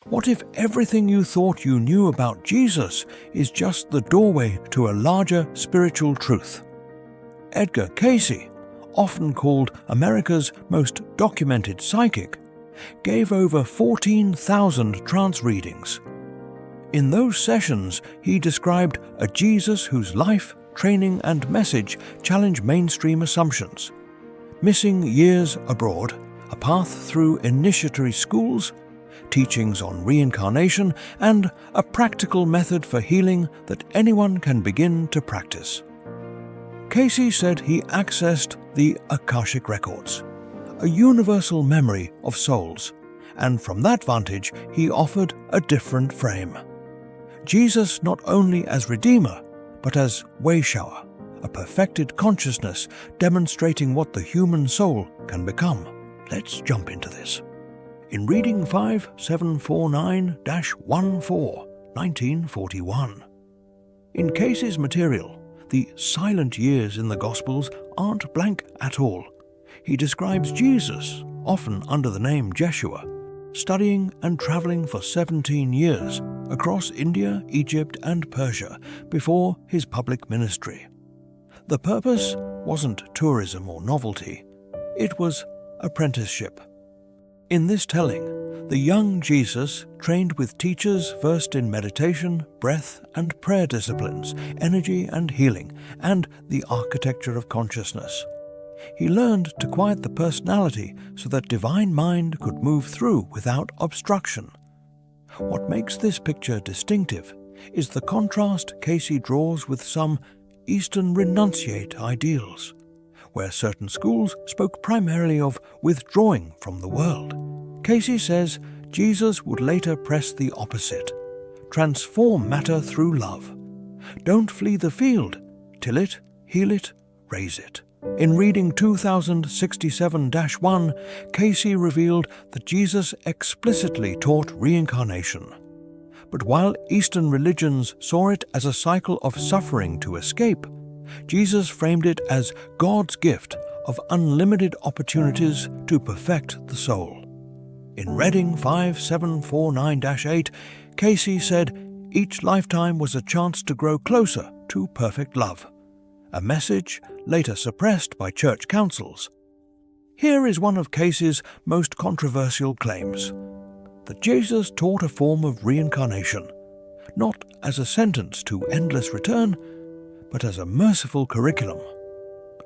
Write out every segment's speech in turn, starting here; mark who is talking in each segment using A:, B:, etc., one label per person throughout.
A: What if everything you thought you knew about Jesus is just the doorway to a larger spiritual truth? Edgar Cayce, often called America's most documented psychic, gave over 14,000 trance readings. In those sessions, he described a Jesus whose life, training, and message challenge mainstream assumptions. Missing years abroad, a path through initiatory schools, teachings on reincarnation, and a practical method for healing that anyone can begin to practice. Cayce said he accessed the Akashic Records, a universal memory of souls, and from that vantage he offered a different frame. Jesus not only as Redeemer, but as Wayshower, a perfected consciousness demonstrating what the human soul can become. Let's jump into this. In Reading 5749-14, 1941. In Cayce's material, the silent years in the Gospels aren't blank at all. He describes Jesus, often under the name Jeshua, studying and traveling for 17 years across India, Egypt, and Persia before his public ministry. The purpose wasn't tourism or novelty, it was apprenticeship. In this telling, the young Jesus trained with teachers versed in meditation, breath, and prayer disciplines, energy and healing, and the architecture of consciousness. He learned to quiet the personality so that divine mind could move through without obstruction. What makes this picture distinctive is the contrast Cayce draws with some Eastern renunciate ideals, where certain schools spoke primarily of withdrawing from the world. Cayce says Jesus would later press the opposite: transform matter through love. Don't flee the field, till it, heal it, raise it. In Reading 2067-1, Cayce revealed that Jesus explicitly taught reincarnation. But while Eastern religions saw it as a cycle of suffering to escape, Jesus framed it as God's gift of unlimited opportunities to perfect the soul. In Reading 5749-8, Cayce said each lifetime was a chance to grow closer to perfect love, a message later suppressed by church councils. Here is one of Cayce's most controversial claims: that Jesus taught a form of reincarnation, not as a sentence to endless return, but as a merciful curriculum.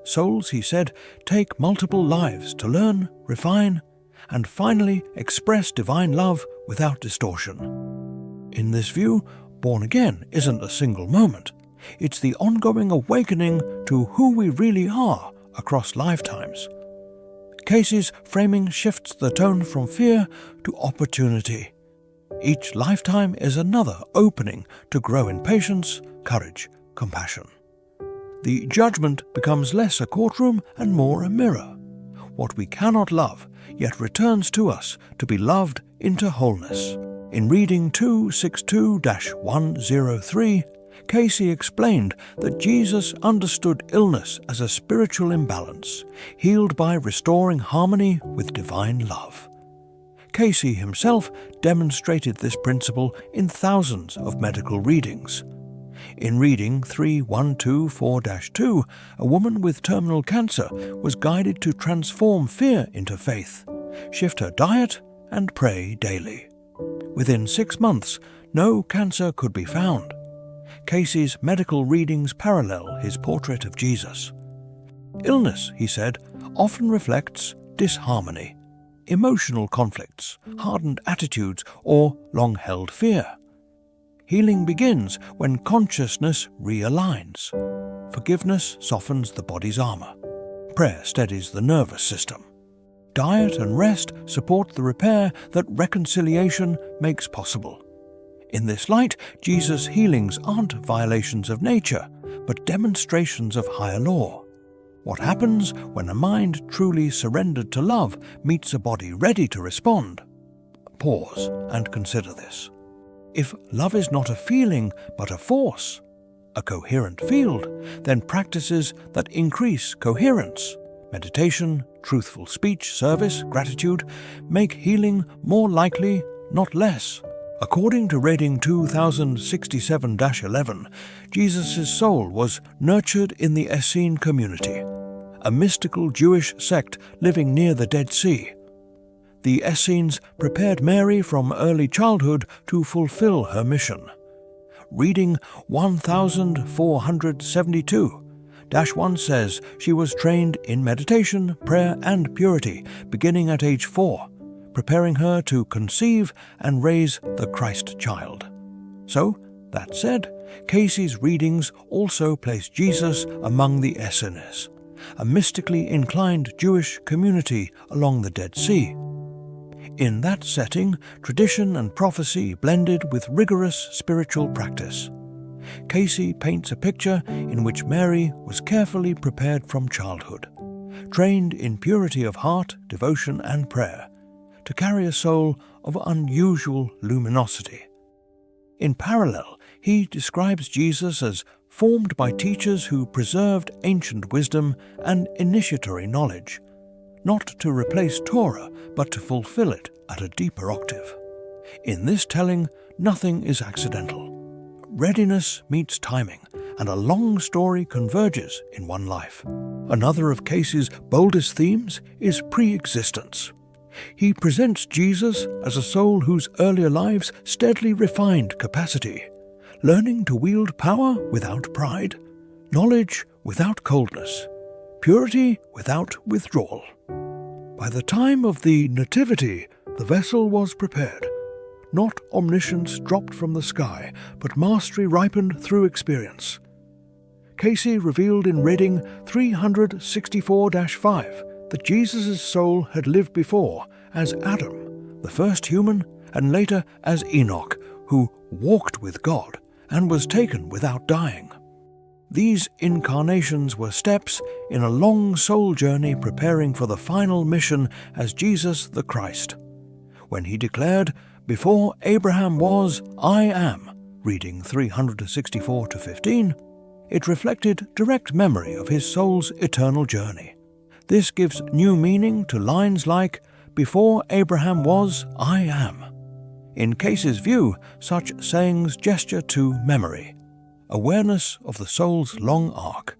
A: Souls, he said, take multiple lives to learn, refine, and finally express divine love without distortion. In this view, born again isn't a single moment. It's the ongoing awakening to who we really are across lifetimes. Cayce's framing shifts the tone from fear to opportunity. Each lifetime is another opening to grow in patience, courage, compassion. The judgment becomes less a courtroom and more a mirror. What we cannot love yet returns to us to be loved into wholeness. In Reading 262-103, Cayce explained that Jesus understood illness as a spiritual imbalance, healed by restoring harmony with divine love. Cayce himself demonstrated this principle in thousands of medical readings. In Reading 3124-2, a woman with terminal cancer was guided to transform fear into faith, shift her diet, and pray daily. Within 6 months, no cancer could be found. Cayce's medical readings parallel his portrait of Jesus. Illness, he said, often reflects disharmony, emotional conflicts, hardened attitudes, or long-held fear. Healing begins when consciousness realigns. Forgiveness softens the body's armor. Prayer steadies the nervous system. Diet and rest support the repair that reconciliation makes possible. In this light, Jesus' healings aren't violations of nature, but demonstrations of higher law. What happens when a mind truly surrendered to love meets a body ready to respond? Pause and consider this. If love is not a feeling but a force, a coherent field, then practices that increase coherence, meditation, truthful speech, service, gratitude, make healing more likely, not less. According to Reading 2067-11, Jesus' soul was nurtured in the Essene community, a mystical Jewish sect living near the Dead Sea. The Essenes prepared Mary from early childhood to fulfill her mission. Reading 1472-1 says she was trained in meditation, prayer and purity, beginning at age 4, preparing her to conceive and raise the Christ child. So, that said, Cayce's readings also place Jesus among the Essenes, a mystically inclined Jewish community along the Dead Sea. In that setting, tradition and prophecy blended with rigorous spiritual practice. Cayce paints a picture in which Mary was carefully prepared from childhood, trained in purity of heart, devotion and prayer, to carry a soul of unusual luminosity. In parallel, he describes Jesus as formed by teachers who preserved ancient wisdom and initiatory knowledge, not to replace Torah, but to fulfill it at a deeper octave. In this telling, nothing is accidental. Readiness meets timing, and a long story converges in one life. Another of Cayce's boldest themes is pre-existence. He presents Jesus as a soul whose earlier lives steadily refined capacity, learning to wield power without pride, knowledge without coldness, purity without withdrawal. By the time of the Nativity, the vessel was prepared. Not omniscience dropped from the sky, but mastery ripened through experience. Cayce revealed in Reading 364-5 that Jesus' soul had lived before as Adam, the first human, and later as Enoch, who walked with God and was taken without dying. These incarnations were steps in a long soul journey preparing for the final mission as Jesus the Christ. When he declared, "Before Abraham was, I am," Reading 364-15, it reflected direct memory of his soul's eternal journey. This gives new meaning to lines like, "Before Abraham was, I am." In Cayce's view, such sayings gesture to memory, awareness of the soul's long arc,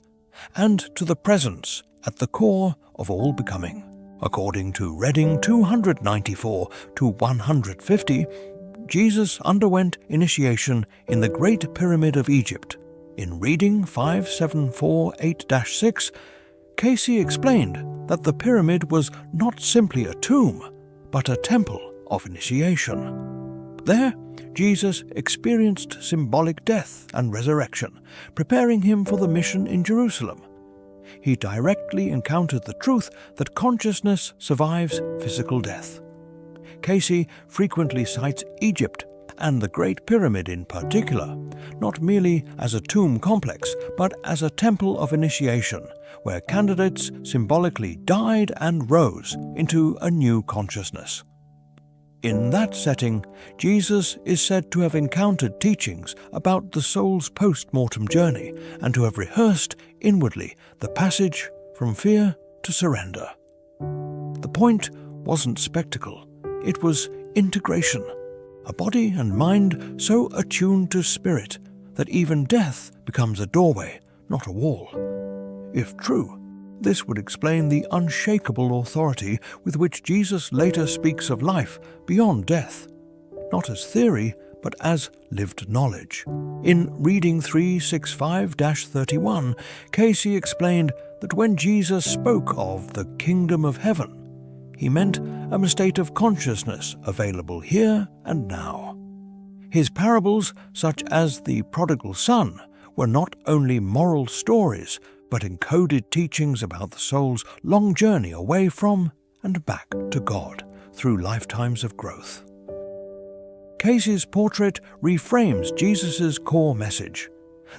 A: and to the presence at the core of all becoming. According to Reading 294-150, Jesus underwent initiation in the Great Pyramid of Egypt. In Reading 5748-6, Cayce explained that the pyramid was not simply a tomb, but a temple of initiation. There, Jesus experienced symbolic death and resurrection, preparing him for the mission in Jerusalem. He directly encountered the truth that consciousness survives physical death. Cayce frequently cites Egypt and the Great Pyramid in particular, not merely as a tomb complex, but as a temple of initiation, where candidates symbolically died and rose into a new consciousness. In that setting, Jesus is said to have encountered teachings about the soul's post-mortem journey and to have rehearsed inwardly the passage from fear to surrender. The point wasn't spectacle, it was integration, a body and mind so attuned to spirit that even death becomes a doorway, not a wall. If true, this would explain the unshakable authority with which Jesus later speaks of life beyond death, not as theory, but as lived knowledge. In Reading 365-31, Cayce explained that when Jesus spoke of the kingdom of heaven, he meant a state of consciousness available here and now. His parables, such as the prodigal son, were not only moral stories, but encoded teachings about the soul's long journey away from and back to God through lifetimes of growth. Cayce's portrait reframes Jesus' core message.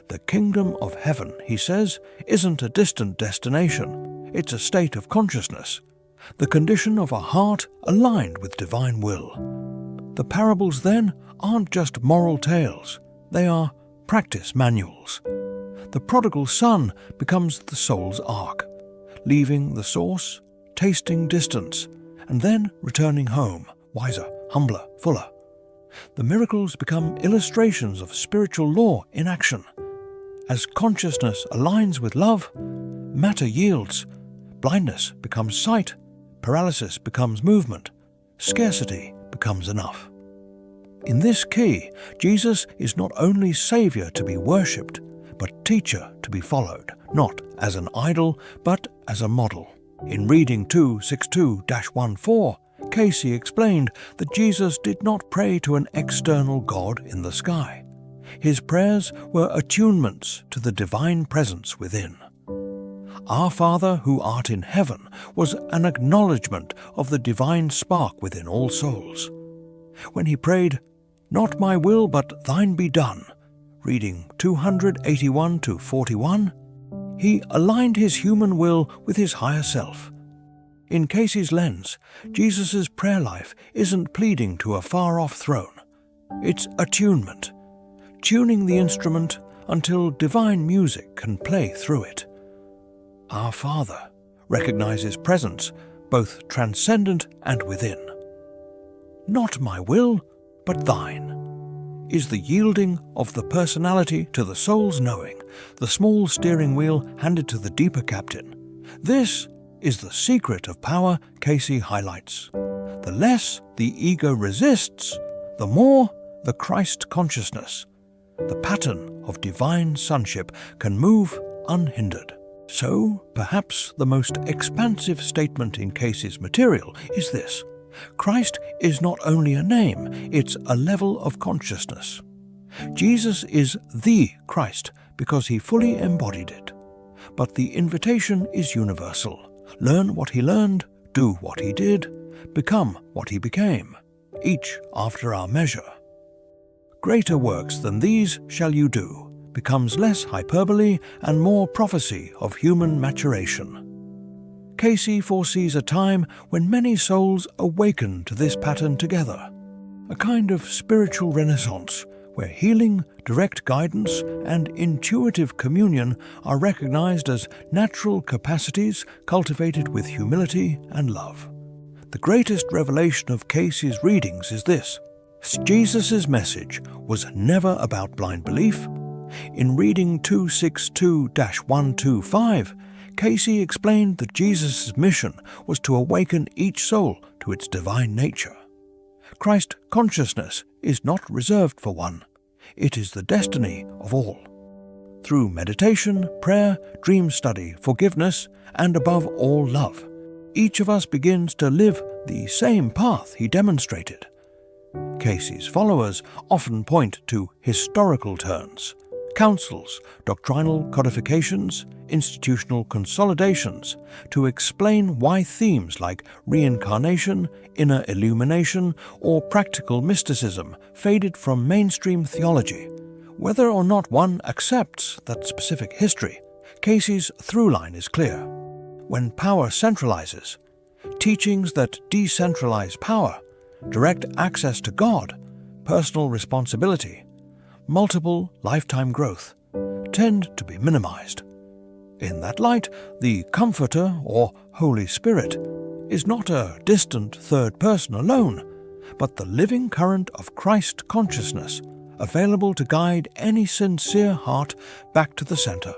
A: The kingdom of heaven, he says, isn't a distant destination, it's a state of consciousness, the condition of a heart aligned with divine will. The parables, then, aren't just moral tales, they are practice manuals. The prodigal son becomes the soul's arc, leaving the source, tasting distance, and then returning home, wiser, humbler, fuller. The miracles become illustrations of spiritual law in action. As consciousness aligns with love, matter yields, blindness becomes sight, paralysis becomes movement, scarcity becomes enough. In this key, Jesus is not only Saviour to be worshipped, but teacher to be followed, not as an idol, but as a model. In reading 262-14, Cayce explained that Jesus did not pray to an external God in the sky. His prayers were attunements to the divine presence within. Our Father who art in heaven was an acknowledgement of the divine spark within all souls. When he prayed, "Not my will but thine be done," reading 281-41, he aligned his human will with his higher self. In Cayce's lens, Jesus' prayer life isn't pleading to a far-off throne. It's attunement, tuning the instrument until divine music can play through it. Our Father recognizes presence, both transcendent and within. "Not my will, but thine," is the yielding of the personality to the soul's knowing, the small steering wheel handed to the deeper captain. This is the secret of power Cayce highlights. The less the ego resists, the more the Christ consciousness, the pattern of divine sonship, can move unhindered. So, perhaps the most expansive statement in Cayce's material is this: Christ is not only a name, it's a level of consciousness. Jesus is the Christ because he fully embodied it. But the invitation is universal. Learn what he learned, do what he did, become what he became, each after our measure. Greater works than these shall you do becomes less hyperbole and more prophecy of human maturation. Cayce foresees a time when many souls awaken to this pattern together, a kind of spiritual renaissance where healing, direct guidance, and intuitive communion are recognized as natural capacities cultivated with humility and love. The greatest revelation of Cayce's readings is this: Jesus' message was never about blind belief. In reading 262-125, Cayce explained that Jesus' mission was to awaken each soul to its divine nature. Christ consciousness is not reserved for one. It is the destiny of all. Through meditation, prayer, dream study, forgiveness, and above all love, each of us begins to live the same path he demonstrated. Cayce's followers often point to historical turns, councils, doctrinal codifications, institutional consolidations to explain why themes like reincarnation, inner illumination, or practical mysticism faded from mainstream theology. Whether or not one accepts that specific history, Cayce's through line is clear. When power centralizes, teachings that decentralize power, direct access to God, personal responsibility, multiple lifetime growth, tend to be minimized. In that light, the Comforter, or Holy Spirit, is not a distant third person alone, but the living current of Christ consciousness, available to guide any sincere heart back to the center.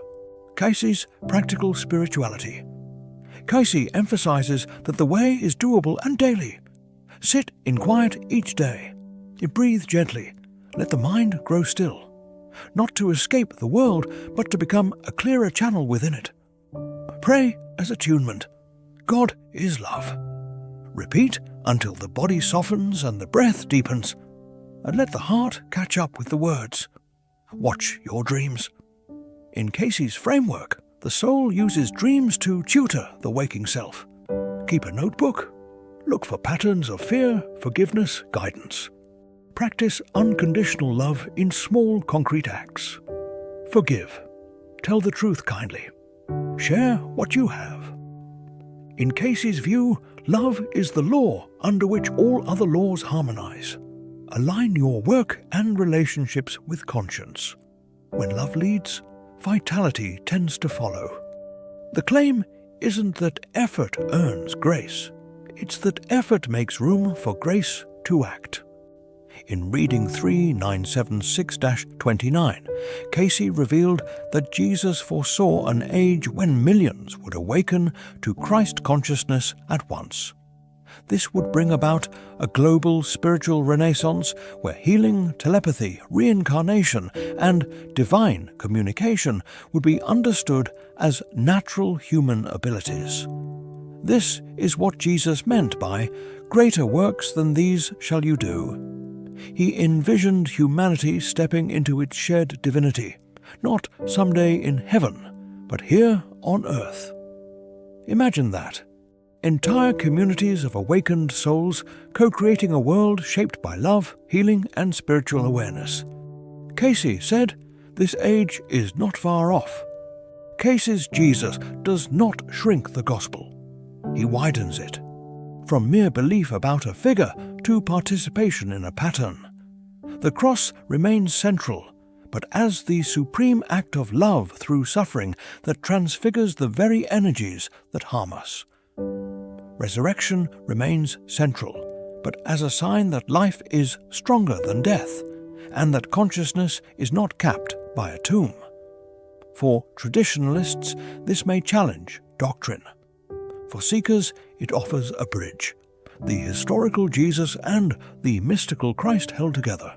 A: Cayce's practical spirituality. Cayce emphasizes that the way is doable and daily. Sit in quiet each day. You breathe gently. Let the mind grow still. Not to escape the world, but to become a clearer channel within it. Pray as attunement. God is love. Repeat until the body softens and the breath deepens, and let the heart catch up with the words. Watch your dreams. In Cayce's framework, the soul uses dreams to tutor the waking self. Keep a notebook. Look for patterns of fear, forgiveness, guidance. Practice unconditional love in small, concrete acts. Forgive. Tell the truth kindly. Share what you have. In Cayce's view, love is the law under which all other laws harmonize. Align your work and relationships with conscience. When love leads, vitality tends to follow. The claim isn't that effort earns grace. It's that effort makes room for grace to act. In Reading 3976-29, Cayce revealed that Jesus foresaw an age when millions would awaken to Christ consciousness at once. This would bring about a global spiritual renaissance where healing, telepathy, reincarnation, and divine communication would be understood as natural human abilities. This is what Jesus meant by, "Greater works than these shall you do." He envisioned humanity stepping into its shared divinity, not someday in heaven, but here on earth. Imagine that. Entire communities of awakened souls co-creating a world shaped by love, healing, and spiritual awareness. Cayce said, "This age is not far off." Cayce's Jesus does not shrink the gospel. He widens it. From mere belief about a figure to participation in a pattern. The cross remains central, but as the supreme act of love through suffering that transfigures the very energies that harm us. Resurrection remains central, but as a sign that life is stronger than death, and that consciousness is not capped by a tomb. For traditionalists, this may challenge doctrine. For seekers, it offers a bridge. The historical Jesus and the mystical Christ held together,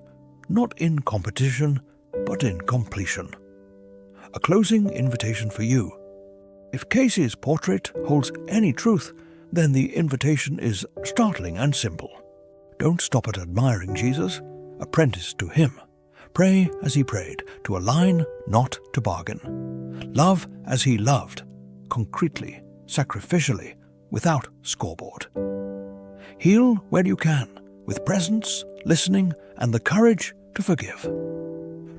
A: not in competition, but in completion. A closing invitation for you. If Cayce's portrait holds any truth, then the invitation is startling and simple. Don't stop at admiring Jesus. Apprentice to him. Pray as he prayed, to align, not to bargain. Love as he loved, concretely, sacrificially, without scoreboard. Heal where you can, with presence, listening, and the courage to forgive.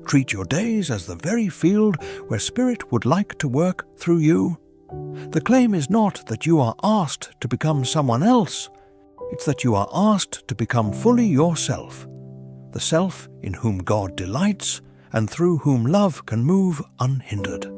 A: Treat your days as the very field where Spirit would like to work through you. The claim is not that you are asked to become someone else, it's that you are asked to become fully yourself, the self in whom God delights and through whom love can move unhindered.